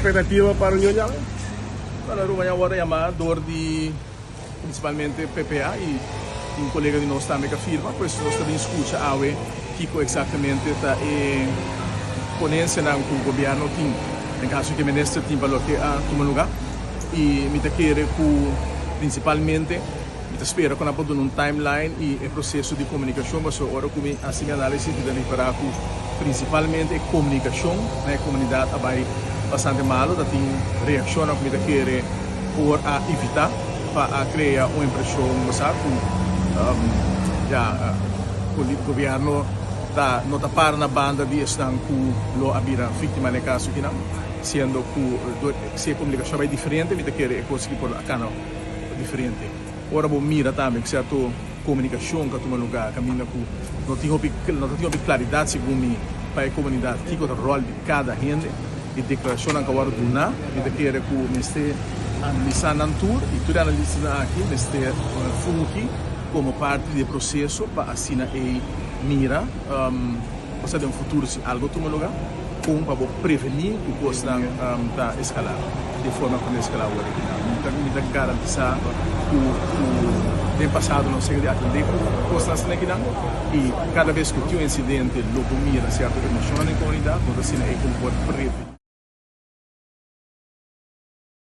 expectativa para o União já? Para a hora chamada de principalmente PPA e um colega de nós também que afirma, pois nós também escuta a que exatamente está em ponência na que o governo tem, em caso que o ministro tem para que a tomar lugar e me quer que principalmente me espera quando aponta um timeline e o processo de comunicação, mas agora como assim análise de ali para que principalmente a comunicação na comunidade vai bastante mal, da tem reação a que me quer por a evitar para criar uma impressão, mas o governo não está para na banda de estar com lo abira vítima no caso que não, sendo que se a comunicação é diferente, me quer conseguir por a canal diferente. Ora bom mira também que certo comunicação que toma lugar, caminha com não tem claridade segundo para a comunidade, que o rol de cada gente e declaração que agora do na, me quer que o ministério analisar na tour e tudo analisar aqui, ministério funki como parte do processo para assinar e mira, para de um futuro se algo toma lugar, como para prevenir que o custo está escalar, de forma como escalar o original. Me dá garantizar que o tempo passado não seja de atender o custo está aqui e cada vez que tem um incidente, logo mira certa emoção na comunidade, nós assinamos e como pode prevenir.